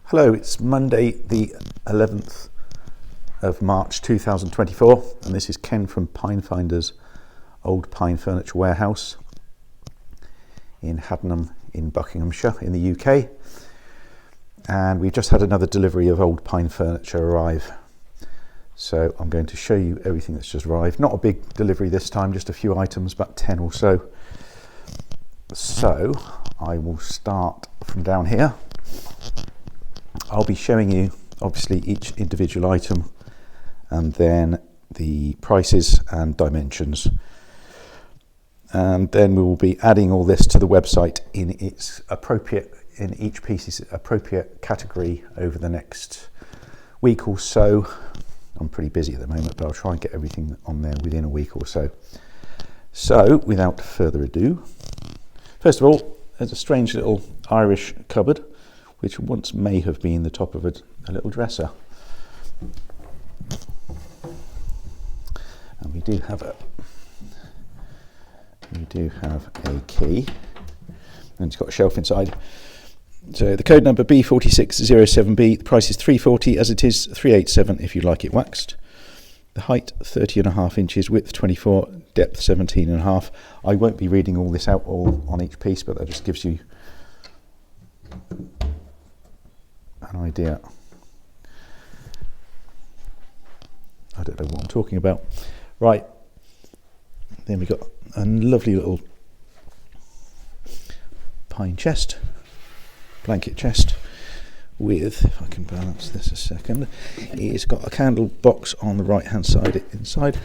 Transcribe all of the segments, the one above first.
Hello, it's Monday the 11th of March 2024 and this is Ken from Pinefinder's Old Pine Furniture Warehouse in Haddenham in Buckinghamshire in the UK, and we've just had another delivery of old pine furniture arrive. So I'm going to show you everything that's just arrived. Not a big delivery this time, just a few items, about 10 or so. So I will start from down here. I'll be showing you obviously each individual item and then the prices and dimensions, and then we will be adding all this to the website in each piece's appropriate category over the next week or so. I'm pretty busy at the moment, but I'll try and get everything on there within a week or so. So without further ado, first of all, there's a strange little Irish cupboard which once may have been the top of a little dresser. And we do have a key, and it's got a shelf inside. So the code number B4607B, the price is £340 as it is £387 if you like it waxed. The height 30.5 inches, width 24, depth 17.5. I won't be reading all this out all on each piece, but that just gives you an idea. I don't know what I'm talking about. Right, then we got a lovely little pine chest, blanket chest with, if I can balance this a second, it's got a candle box on the right hand side inside,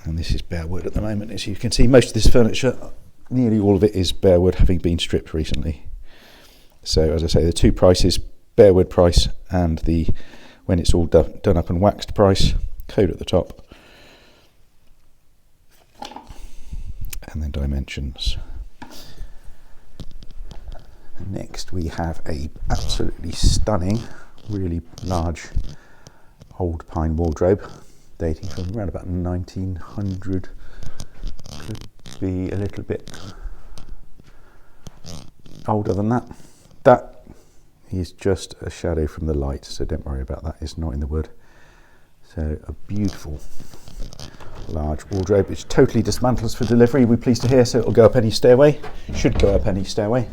and this is bare wood at the moment. As you can see, most of this furniture, nearly all of it, is bare wood, having been stripped recently. So as I say, the two prices, bare wood price and the when it's all done up and waxed price, code at the top, and then dimensions. Next we have a absolutely stunning, really large old pine wardrobe dating from around about 1900, could be a little bit older than that. That is just a shadow from the light, so don't worry about that, it's not in the wood. So a beautiful large wardrobe, which totally dismantles for delivery, we're pleased to hear, so it'll go up any stairway, should go up any stairway.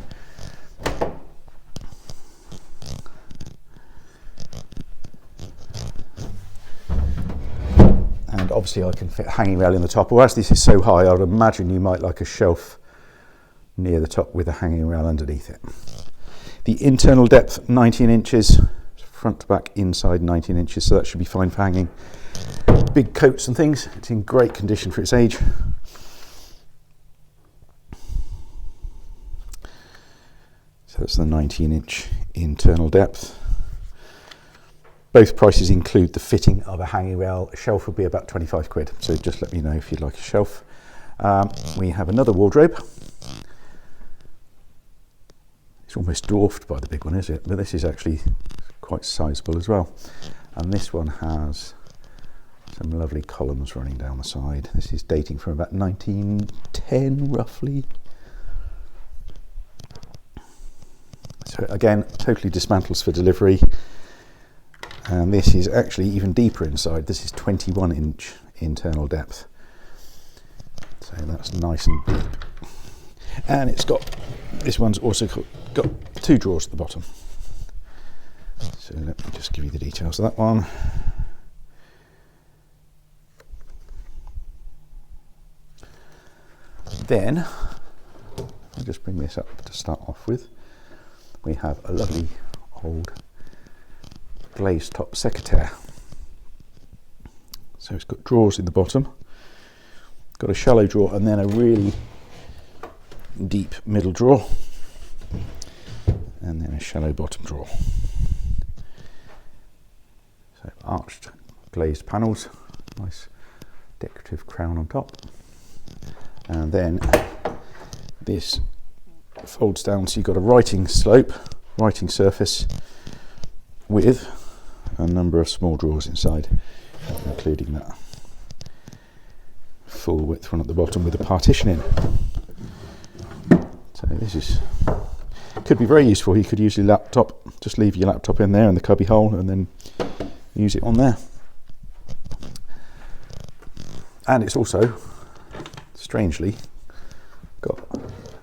And obviously I can fit a hanging rail in the top, or as this is so high, I would imagine you might like a shelf near the top with a hanging rail underneath it. The internal depth 19 inches, front to back inside 19 inches, so that should be fine for hanging big coats and things. It's in great condition for its age. So that's the 19-inch internal depth. Both prices include the fitting of a hanging rail. A shelf would be about 25 quid, so just let me know if you'd like a shelf. We have another wardrobe. It's almost dwarfed by the big one, is it? But this is actually quite sizable as well. And this one has some lovely columns running down the side. This is dating from about 1910 roughly. So again, totally dismantles for delivery. And this is actually even deeper inside. This is 21-inch internal depth. So that's nice and deep. And it's got, this one's also got two drawers at the bottom. So let me just give you the details of that one. Then, I'll just bring this up to start off with. We have a lovely old glazed top secretaire. So it's got drawers in the bottom, got a shallow drawer and then a really deep middle drawer, and then a shallow bottom drawer. So arched glazed panels, nice decorative crown on top, and then this folds down so you've got a writing surface with a number of small drawers inside, including that full width one at the bottom with a partition in. So this is could be very useful. You could use your laptop, just leave your laptop in there in the cubby hole and then use it on there. And it's also, strangely, got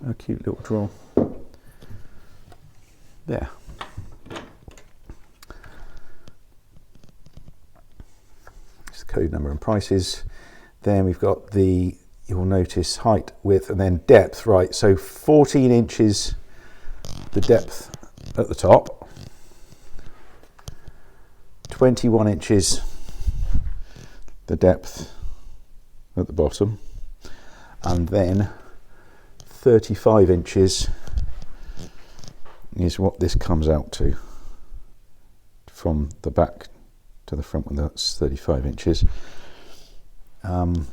a cute little drawer there. It's the code number and prices. Then we've got the, you'll notice, height, width, and then depth, right? So 14 inches, the depth at the top, 21 inches, the depth at the bottom, and then 35 inches is what this comes out to from the back to the front one. That's 35 inches. And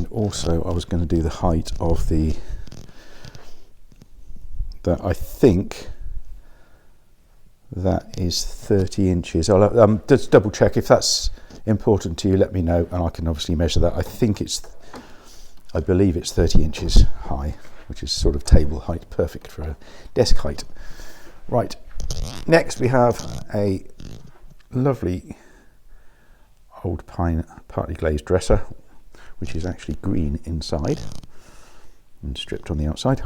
also I was going to do the height of that I think that is 30 inches. I'll just double check. If that's important to you, let me know, and I can obviously measure that. I believe it's 30 inches high, which is sort of table height, perfect for a desk height. Right, next we have a lovely old pine partly glazed dresser, which is actually green inside and stripped on the outside.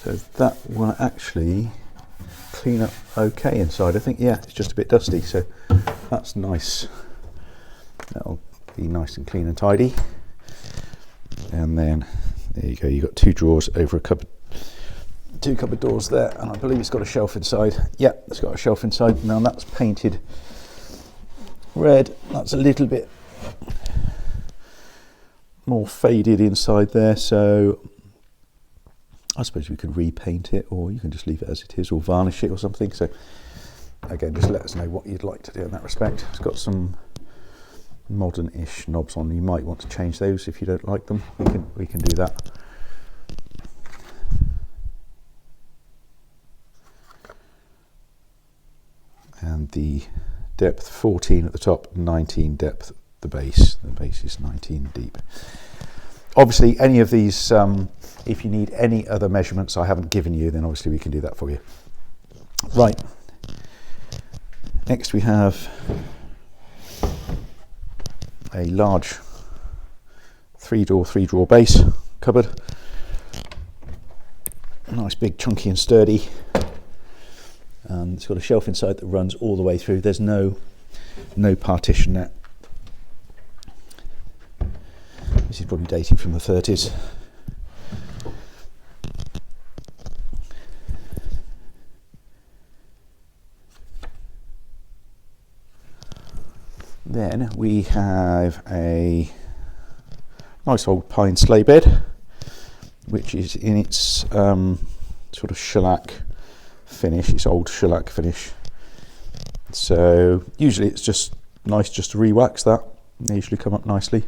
So that will actually clean up okay inside. I think, yeah, it's just a bit dusty, so that's nice. That'll be nice and clean and tidy. And then there you go, you've got two drawers over a cupboard, two cupboard doors there, and I believe it's got a shelf inside. Yeah, it's got a shelf inside. Now that's painted red. That's a little bit more faded inside there, so I suppose we could repaint it, or you can just leave it as it is, or varnish it or something. So again, just let us know what you'd like to do in that respect. It's got some modern-ish knobs on. You might want to change those if you don't like them. We can do that. And the depth 14 at the top, 19 depth at the base. The base is 19 deep. Obviously, any of these, if you need any other measurements I haven't given you, then obviously we can do that for you. Right. Next we have a large three drawer base cupboard. Nice big chunky and sturdy. It's got a shelf inside that runs all the way through. There's no partition there. This is probably dating from the 30s. Then we have a nice old pine sleigh bed, which is in its sort of shellac finish, its old shellac finish. So usually it's just nice just to re-wax that. They usually come up nicely.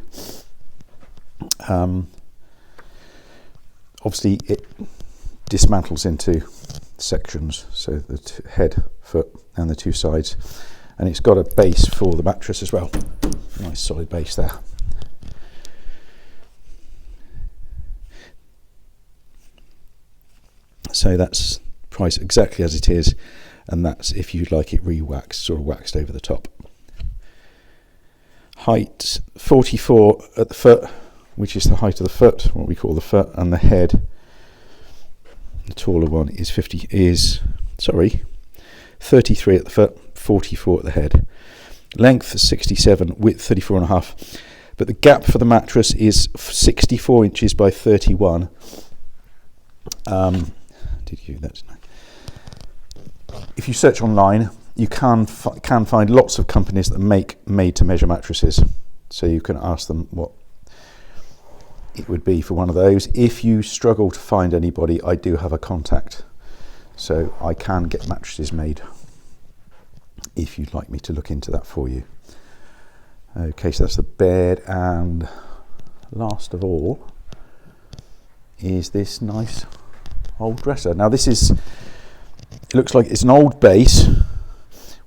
Obviously it dismantles into sections, so the head, foot and the two sides, and it's got a base for the mattress as well. Nice solid base there. So that's priced exactly as it is, and that's if you'd like it re-waxed, sort of waxed over the top. Height 44 at the foot, which is the height of the foot, what we call the foot, and the head, the taller one, is 33 at the foot, 44 at the head. Length 67, width 34.5, but the gap for the mattress is 64 inches by 31. If you search online, you can find lots of companies that make made-to-measure mattresses, so you can ask them what it would be for one of those. If you struggle to find anybody, I do have a contact, so I can get mattresses made if you'd like me to look into that for you. Okay, so that's the bed, and last of all is this nice old dresser. Now this is, it looks like it's an old base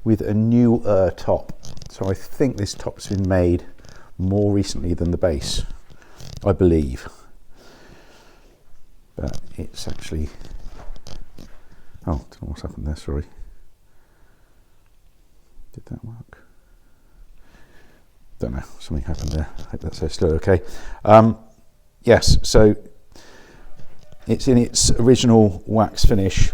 with a new top, so I think this top's been made more recently than the base, I believe. But it's actually, oh, I don't know what's happened there, sorry. Did that work? Don't know, something happened there. I hope that's still okay. Yes, so it's in its original wax finish,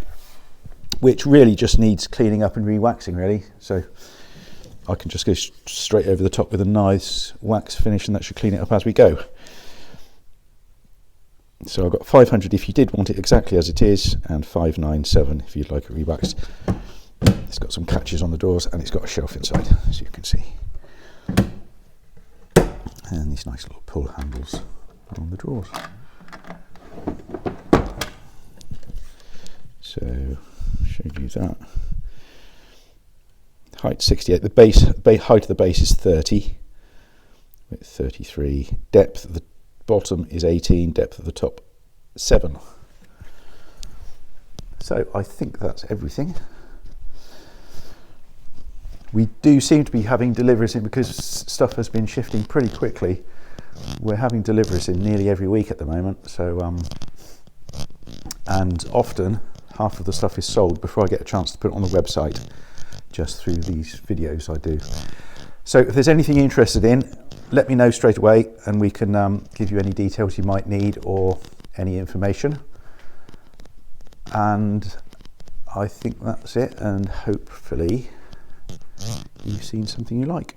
which really just needs cleaning up and re-waxing really. So I can just go straight over the top with a nice wax finish and that should clean it up as we go. So I've got 500 if you did want it exactly as it is, and 597 if you'd like it re-waxed. It's got some catches on the doors and it's got a shelf inside, as you can see. And these nice little pull handles on the drawers. So, showed you that. Height 68. The base height of the base is 30. Width 33. Depth of the bottom is 18. Depth of the top 7. So I think that's everything. We do seem to be having deliveries in, because stuff has been shifting pretty quickly. We're having deliveries in nearly every week at the moment. So, and often half of the stuff is sold before I get a chance to put it on the website, just through these videos I do. So if there's anything you're interested in, let me know straight away and we can give you any details you might need or any information. And I think that's it, and hopefully you've seen something you like.